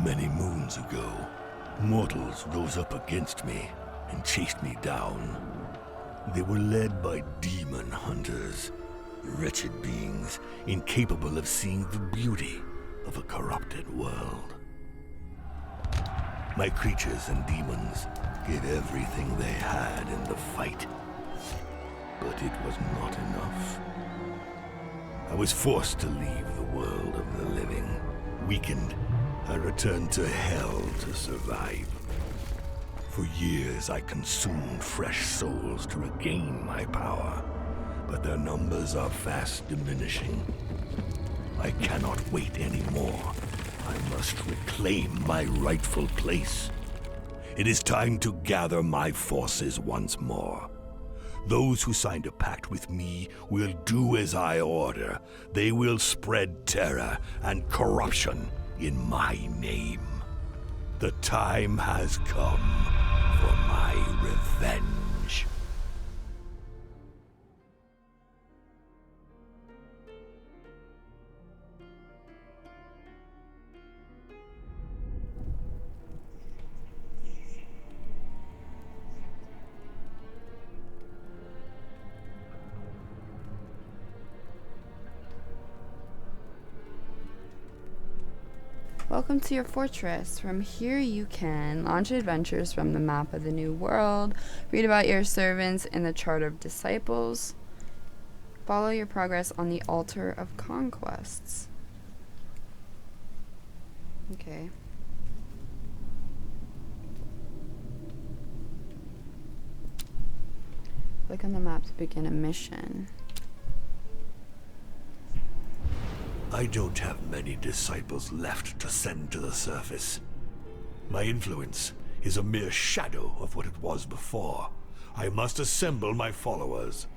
Many moons ago, mortals rose up against me and chased me down. They were led by demon hunters, wretched beings incapable of seeing the beauty of a corrupted world. My creatures and demons gave everything they had in the fight, but it was not enough. I was forced to leave the world of the living. Weakened, I returned to hell to survive. For years I consumed fresh souls to regain my power, but their numbers are fast diminishing. I cannot wait anymore. I must reclaim my rightful place. It is time to gather my forces once more. Those who signed a pact with me will do as I order. They will spread terror and corruption in my name. The time has come for my revenge. Welcome to your fortress. From here you can launch adventures from the map of the new world, read about your servants in the chart of disciples, follow your progress on the altar of conquests. Okay. Click on the map to begin a mission. I don't have many disciples left to send to the surface. My influence is a mere shadow of what it was before. I must assemble my followers.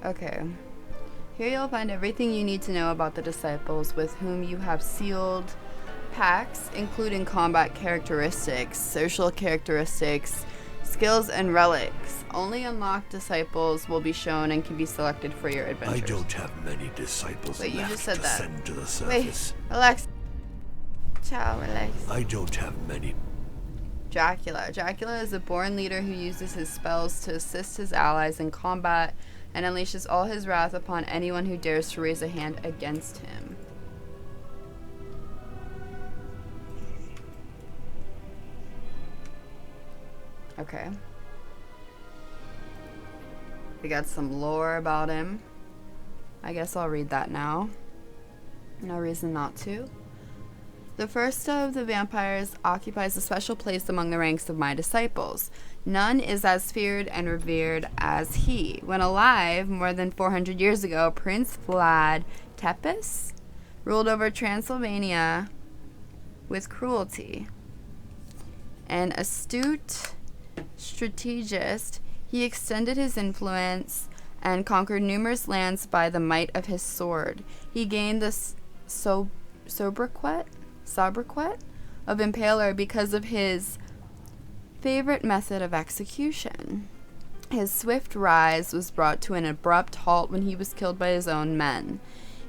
Okay. Here you'll find everything you need to know about the disciples with whom you have sealed pacts, including combat characteristics, social characteristics, skills, and relics. Only unlocked disciples will be shown and can be selected for your adventures. I don't have many disciples Wait, you left just said to that. send to the surface. Wait, relax. Ciao, relax. I don't have many. Dracula. Dracula is a born leader who uses his spells to assist his allies in combat and unleashes all his wrath upon anyone who dares to raise a hand against him. Okay. We got some lore about him. I guess I'll read that now. No reason not to. The first of the vampires occupies a special place among the ranks of my disciples. None is as feared and revered as he. When alive, more than 400 years ago, Prince Vlad Tepes ruled over Transylvania with cruelty. An astute strategist, he extended his influence and conquered numerous lands by the might of his sword. He gained the sobriquet of Impaler because of his favorite method of execution. His swift rise was brought to an abrupt halt when he was killed by his own men.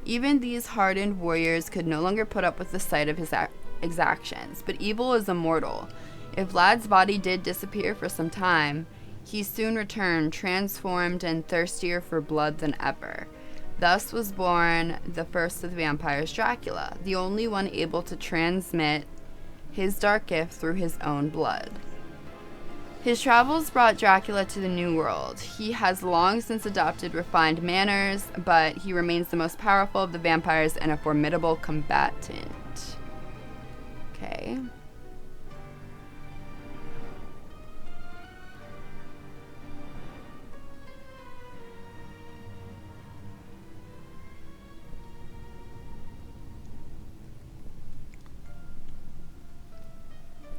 Even these hardened warriors could no longer put up with the sight of his exactions, but evil is immortal. If Vlad's body did disappear for some time, he soon returned, transformed and thirstier for blood than ever. Thus was born the first of the vampires, Dracula, the only one able to transmit his dark gift through his own blood. His travels brought Dracula to the New World. He has long since adopted refined manners, but he remains the most powerful of the vampires and a formidable combatant. Okay.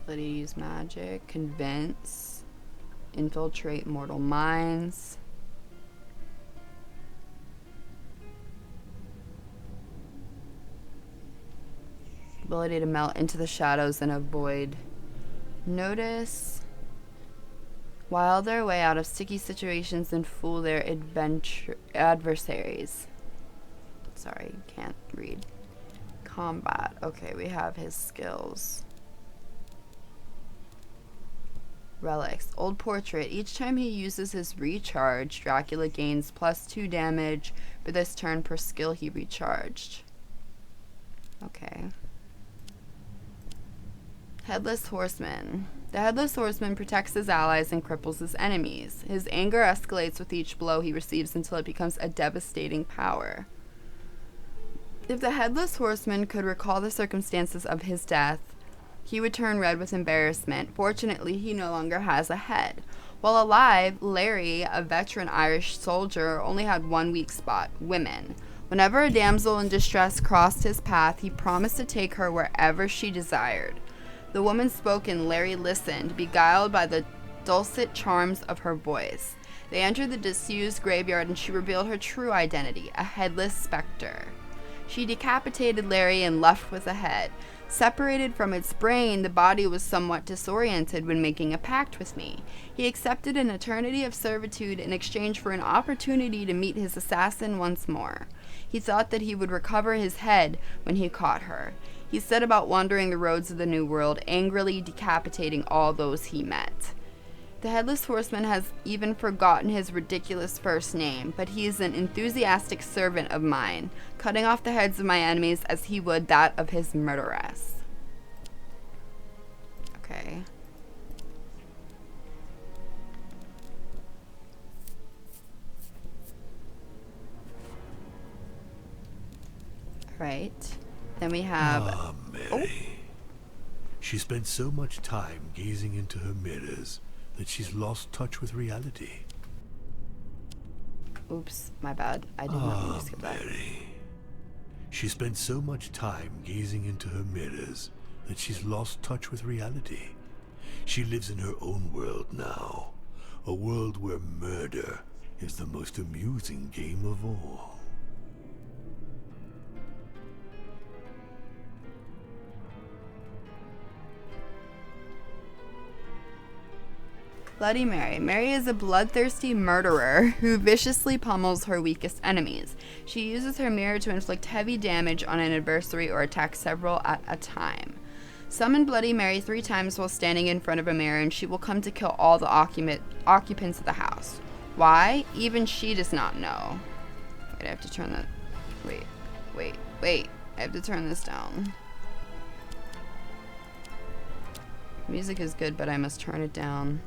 Ability to use magic, convince, infiltrate mortal minds. Ability to melt into the shadows and avoid notice. While their way out of sticky situations and fool their adversaries. Sorry, can't read. Combat. Okay, we have his skills. Relics. Old Portrait. Each time he uses his recharge, Dracula gains +2 damage for this turn per skill he recharged. Okay. Headless Horseman. The Headless Horseman protects his allies and cripples his enemies. His anger escalates with each blow he receives until it becomes a devastating power. If the Headless Horseman could recall the circumstances of his death, he would turn red with embarrassment. Fortunately, he no longer has a head. While alive, Larry, a veteran Irish soldier, only had one weak spot: women. Whenever a damsel in distress crossed his path, he promised to take her wherever she desired. The woman spoke and Larry listened, beguiled by the dulcet charms of her voice. They entered the disused graveyard and she revealed her true identity, a headless specter. She decapitated Larry and left with a head. Separated from its brain, the body was somewhat disoriented when making a pact with me. He accepted an eternity of servitude in exchange for an opportunity to meet his assassin once more. He thought that he would recover his head when he caught her. He set about wandering the roads of the New World, angrily decapitating all those he met. The Headless Horseman has even forgotten his ridiculous first name, but he is an enthusiastic servant of mine, cutting off the heads of my enemies as he would that of his murderess. Okay. Alright. Then we have... Ah, Mary. She spent so much time gazing into her mirrors that she's lost touch with reality. Oops, my bad. I did not mean to skip that. Mary. She spent so much time gazing into her mirrors that she's lost touch with reality. She lives in her own world now, a world where murder is the most amusing game of all. Bloody Mary. Mary is a bloodthirsty murderer who viciously pummels her weakest enemies. She uses her mirror to inflict heavy damage on an adversary or attack several at a time. Summon Bloody Mary 3 times while standing in front of a mirror and she will come to kill all the occupants of the house. Why? Even she does not know. Wait, I have to turn that... Wait. I have to turn this down. Music is good, but I must turn it down.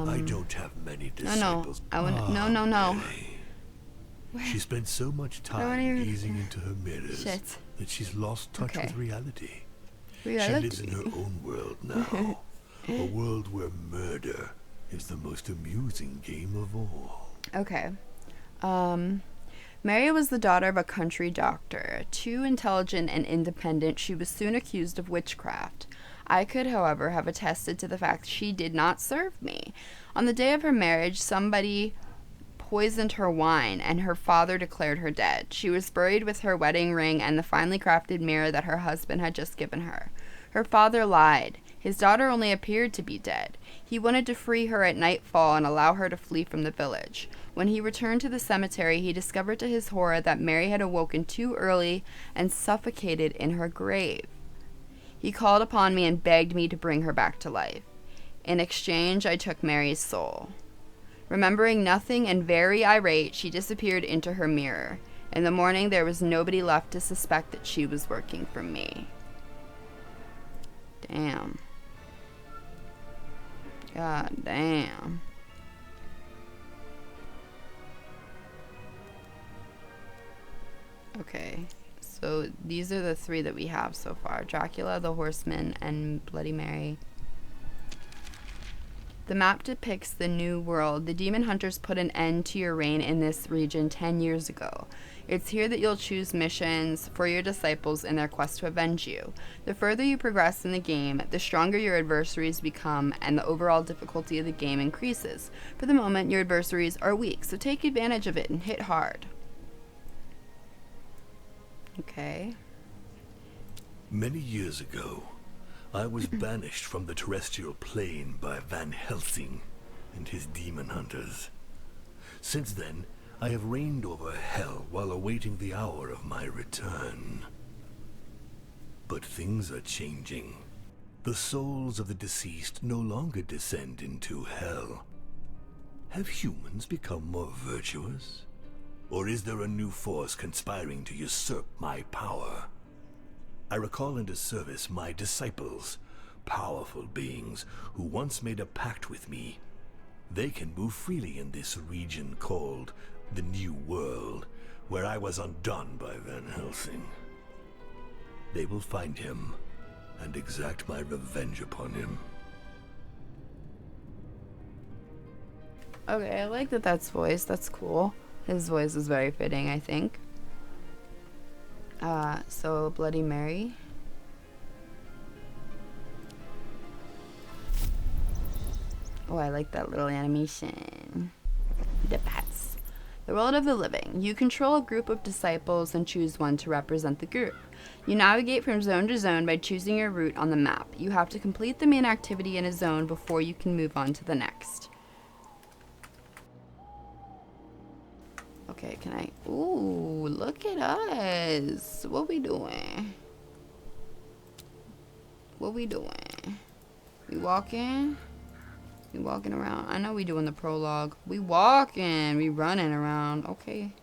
I don't have many disciples. No. Mary. She spent so much time gazing into her mirrors Shit. that she's lost touch with reality. She Reality. lives in her own world now, a world where murder is the most amusing game of all. Okay. Mary was the daughter of a country doctor. Too intelligent and independent, she was soon accused of witchcraft. I could, however, have attested to the fact she did not serve me. On the day of her marriage, somebody poisoned her wine, and her father declared her dead. She was buried with her wedding ring and the finely crafted mirror that her husband had just given her. Her father lied. His daughter only appeared to be dead. He wanted to free her at nightfall and allow her to flee from the village. When he returned to the cemetery, he discovered to his horror that Mary had awoken too early and suffocated in her grave. He called upon me and begged me to bring her back to life. In exchange, I took Mary's soul. Remembering nothing and very irate, she disappeared into her mirror. In the morning, there was nobody left to suspect that she was working for me. Damn. God damn. Okay. So these are the 3 that we have so far. Dracula, the Horseman, and Bloody Mary. The map depicts the new world. The demon hunters put an end to your reign in this region 10 years ago. It's here that you'll choose missions for your disciples in their quest to avenge you. The further you progress in the game, the stronger your adversaries become, and the overall difficulty of the game increases. For the moment, your adversaries are weak, so take advantage of it and hit hard. Okay. Many years ago, I was banished from the terrestrial plane by Van Helsing and his demon hunters. Since then, I have reigned over hell while awaiting the hour of my return. But things are changing. The souls of the deceased no longer descend into hell. Have humans become more virtuous? Or is there a new force conspiring to usurp my power? I recall into service my disciples, powerful beings who once made a pact with me. They can move freely in this region called the New World, where I was undone by Van Helsing. They will find him and exact my revenge upon him. Okay, I like that that's voice. That's cool. His voice is very fitting, I think. So Bloody Mary. Oh, I like that little animation. The bats. The world of the living. You control a group of disciples and choose one to represent the group. You navigate from zone to zone by choosing your route on the map. You have to complete the main activity in a zone before you can move on to the next. Okay, can I... Ooh, look at us. What we doing? What we doing? We walking? We walking around? I know we doing the prologue. We walking. We running around. Okay.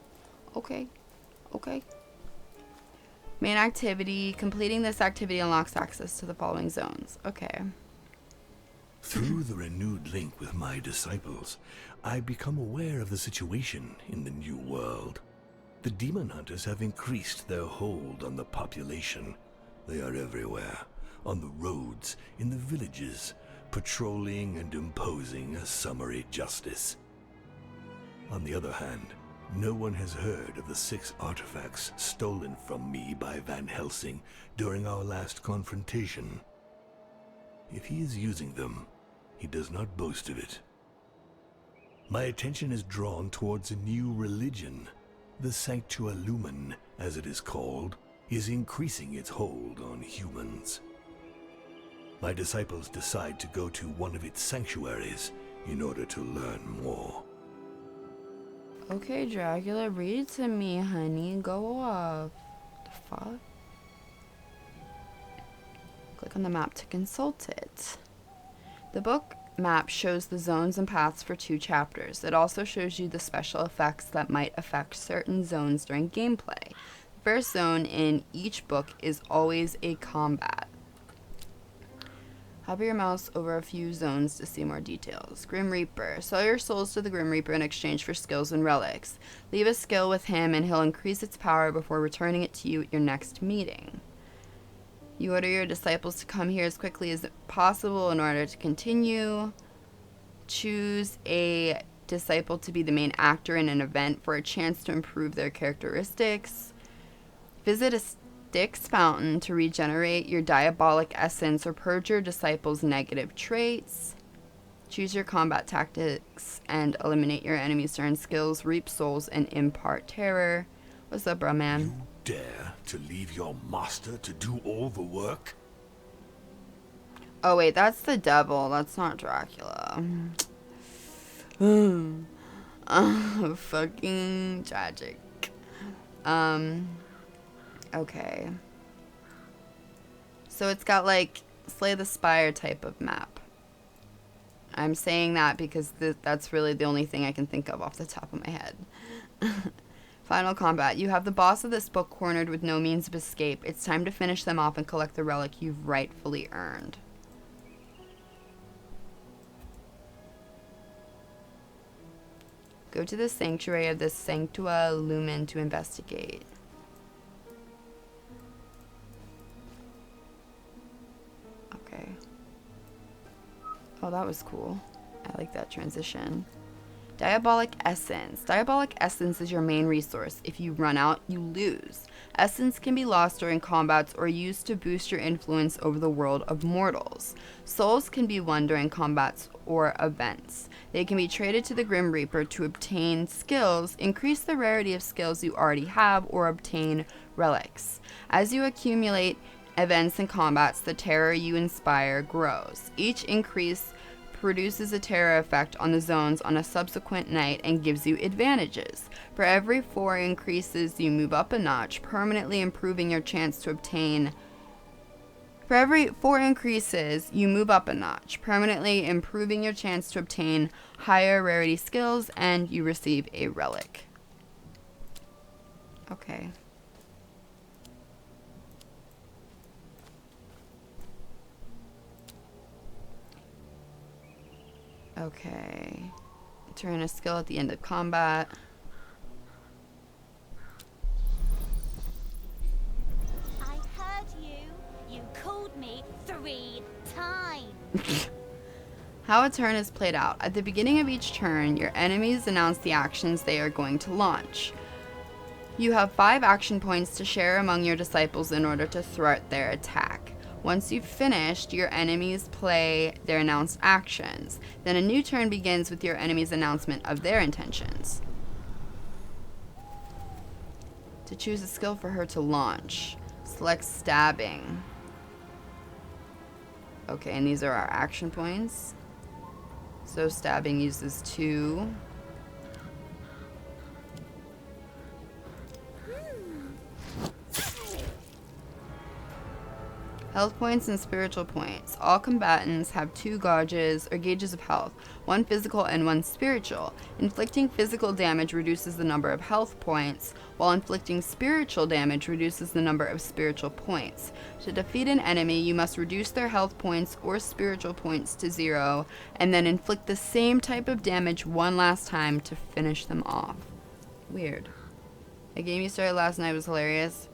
Okay. Okay. Main activity. Completing this activity unlocks access to the following zones. Okay. Through the renewed link with my disciples, I become aware of the situation in the New World. The demon hunters have increased their hold on the population. They are everywhere, on the roads, in the villages, patrolling and imposing a summary justice. On the other hand, no one has heard of the 6 artifacts stolen from me by Van Helsing during our last confrontation. If he is using them, he does not boast of it. My attention is drawn towards a new religion. The Sanctua Lumen, as it is called, is increasing its hold on humans. My disciples decide to go to one of its sanctuaries in order to learn more. Okay, Dracula, read to me, honey. Go off. The fuck? Click on the map to consult it. The book map shows the zones and paths for 2 chapters. It also shows you the special effects that might affect certain zones during gameplay. The first zone in each book is always a combat. Hover your mouse over a few zones to see more details. Grim Reaper. Sell your souls to the Grim Reaper in exchange for skills and relics. Leave a skill with him and he'll increase its power before returning it to you at your next meeting. You order your disciples to come here as quickly as possible in order to continue. Choose a disciple to be the main actor in an event for a chance to improve their characteristics. Visit a Styx fountain to regenerate your diabolic essence or purge your disciples' negative traits. Choose your combat tactics and eliminate your enemies' turn skills, reap souls, and impart terror. What's up, bro, man? You dare to leave your master to do all the work? Oh, wait, that's the devil. That's not Dracula. Fucking tragic. Okay. So it's got, like, Slay the Spire type of map. I'm saying that because that's really the only thing I can think of off the top of my head. Final combat. You have the boss of this book cornered with no means of escape. It's time to finish them off and collect the relic you've rightfully earned. Go to the sanctuary of the Sanctua Lumen to investigate. Okay. Oh, that was cool. I like that transition. Diabolic Essence. Diabolic Essence is your main resource. If you run out, you lose. Essence can be lost during combats or used to boost your influence over the world of mortals. Souls can be won during combats or events. They can be traded to the Grim Reaper to obtain skills, increase the rarity of skills you already have, or obtain relics. As you accumulate events and combats, the terror you inspire grows. Each increase produces a terror effect on the zones on a subsequent night and gives you advantages. For every 4 increases, you move up a notch, permanently improving your chance to obtain. For every 4 increases, you move up a notch, permanently improving your chance to obtain higher rarity skills, and you receive a relic. Okay. Okay. Turn a skill at the end of combat. I heard you. You called me 3 times. How a turn is played out. At the beginning of each turn, your enemies announce the actions they are going to launch. You have 5 action points to share among your disciples in order to thwart their attack. Once you've finished, your enemies play their announced actions. Then a new turn begins with your enemy's announcement of their intentions. To choose a skill for her to launch, select stabbing. Okay, and these are our action points. So stabbing uses 2. Health points and spiritual points. All combatants have 2 gauges or gauges of health, 1 physical and 1 spiritual. Inflicting physical damage reduces the number of health points, while inflicting spiritual damage reduces the number of spiritual points. To defeat an enemy, you must reduce their health points or spiritual points to 0, and then inflict the same type of damage one last time to finish them off. Weird. A game you started last night was hilarious.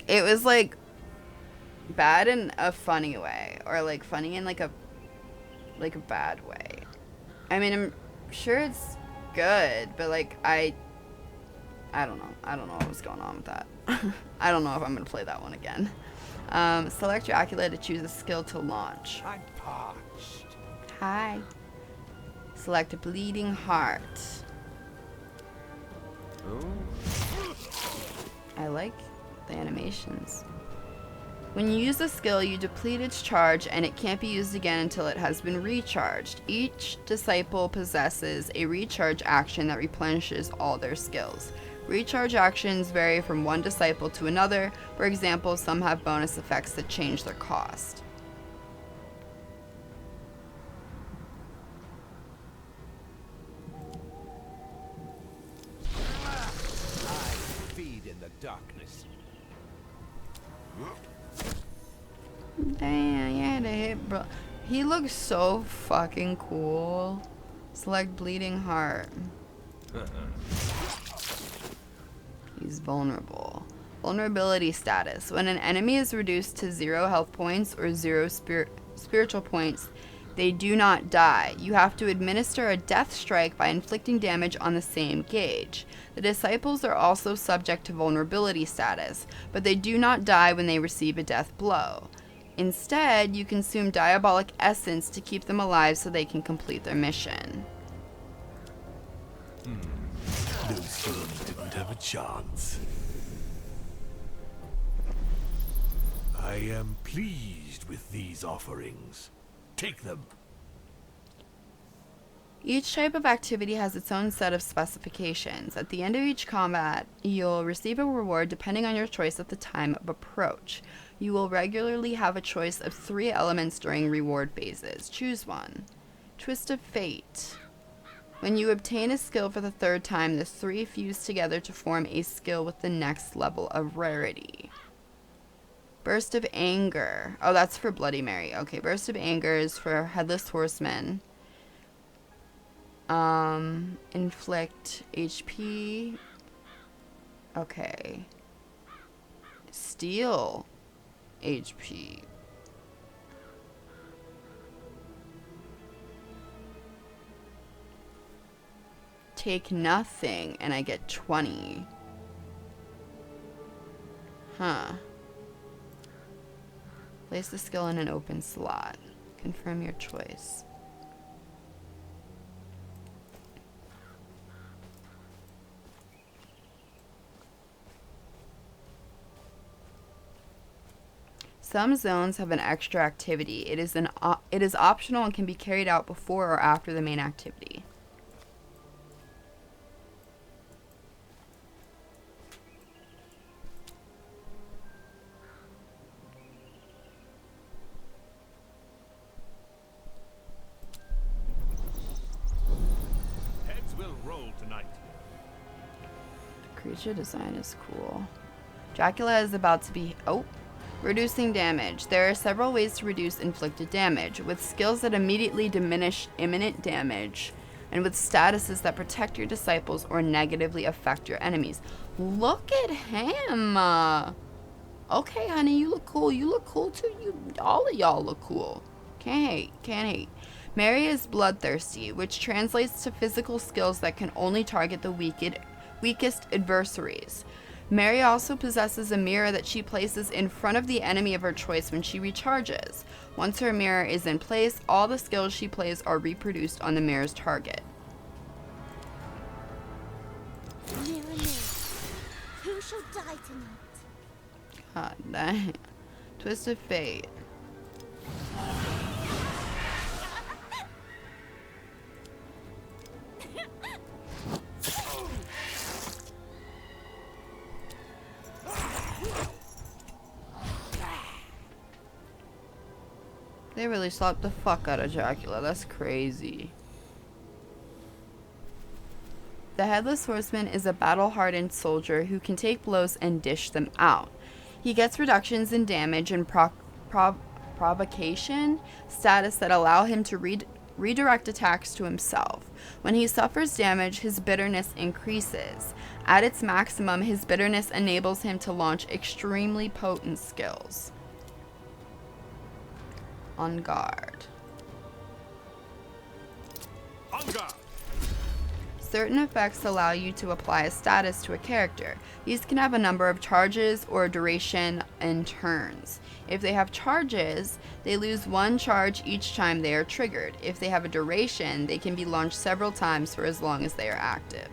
It was like bad in a funny way, or like funny in like a bad way. I mean, I'm sure it's good, but like I don't know what was going on with that. I don't know if I'm gonna play that one again. Select Dracula to choose a skill to launch. I'm parched. Hi. Select a Bleeding Heart. I like the animations. When you use a skill, you deplete its charge, and it can't be used again until it has been recharged. Each disciple possesses a recharge action that replenishes all their skills. Recharge actions vary from one disciple to another. For example, some have bonus effects that change their cost. I feed in the darkness. Damn, you had to hit, bro. He looks so fucking cool. Select Bleeding Heart. He's vulnerable. Vulnerability status. When an enemy is reduced to 0 health points or 0 spiritual points, they do not die. You have to administer a death strike by inflicting damage on the same gauge. The disciples are also subject to vulnerability status, but they do not die when they receive a death blow. Instead, you consume diabolic essence to keep them alive so they can complete their mission. Those thieves didn't have a chance. I am pleased with these offerings. Take them. Each type of activity has its own set of specifications. At the end of each combat, you'll receive a reward depending on your choice at the time of approach. You will regularly have a choice of 3 elements during reward phases. Choose one. Twist of Fate. When you obtain a skill for the 3rd time, the 3 fuse together to form a skill with the next level of rarity. Burst of Anger. Oh, that's for Bloody Mary. Okay, Burst of Anger is for Headless Horseman. Inflict HP. Okay. Steal HP. take nothing and I get 20. Huh. Place the skill in an open slot. Confirm your choice. Some zones have an extra activity. It is optional and can be carried out before or after the main activity. Heads will roll tonight. The creature design is cool. Dracula is about to be... Oh! Reducing damage. There are several ways to reduce inflicted damage, with skills that immediately diminish imminent damage, and with statuses that protect your disciples or negatively affect your enemies. Look at him! Okay, honey, you look cool. You look cool too. All of y'all look cool. Can't hate. Can't hate. Mary is bloodthirsty, which translates to physical skills that can only target the weakest adversaries. Mary also possesses a mirror that she places in front of the enemy of her choice when she recharges. Once her mirror is in place, all the skills she plays are reproduced on the mirror's target. Mirror, mirror, who shall die tonight? God dang. Twist of fate. They really slapped the fuck out of Dracula. That's crazy. The Headless Horseman is a battle-hardened soldier who can take blows and dish them out. He gets reductions in damage and provocation status that allow him to redirect attacks to himself. When he suffers damage, his bitterness increases. At its maximum, his bitterness enables him to launch extremely potent skills. On guard. On guard. Certain effects allow you to apply a status to a character. These can have a number of charges or a duration and turns. If they have charges, they lose 1 charge each time they are triggered. If they have a duration, they can be launched several times for as long as they are active.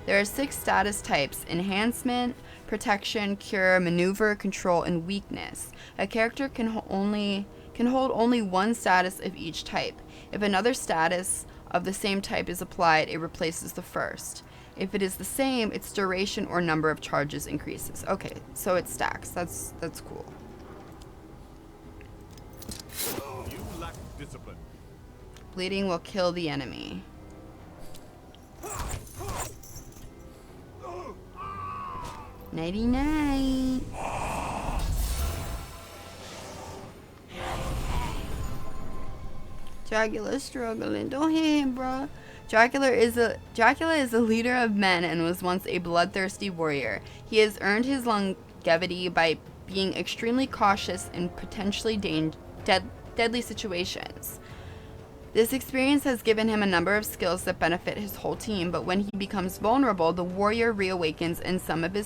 There are 6 status types: enhancement, protection, cure, maneuver, control, and weakness. A character can hold only 1 status of each type. If another status of the same type is applied, it replaces the first. If it is the same, its duration or number of charges increases. Okay, so it stacks. That's cool. You lack discipline. Bleeding will kill the enemy. Nighty-night. Dracula's struggling. Don't hit him, bruh. Dracula is a leader of men and was once a bloodthirsty warrior. He has earned his longevity by being extremely cautious in potentially deadly situations. This experience has given him a number of skills that benefit his whole team, but when he becomes vulnerable, the warrior reawakens and some of his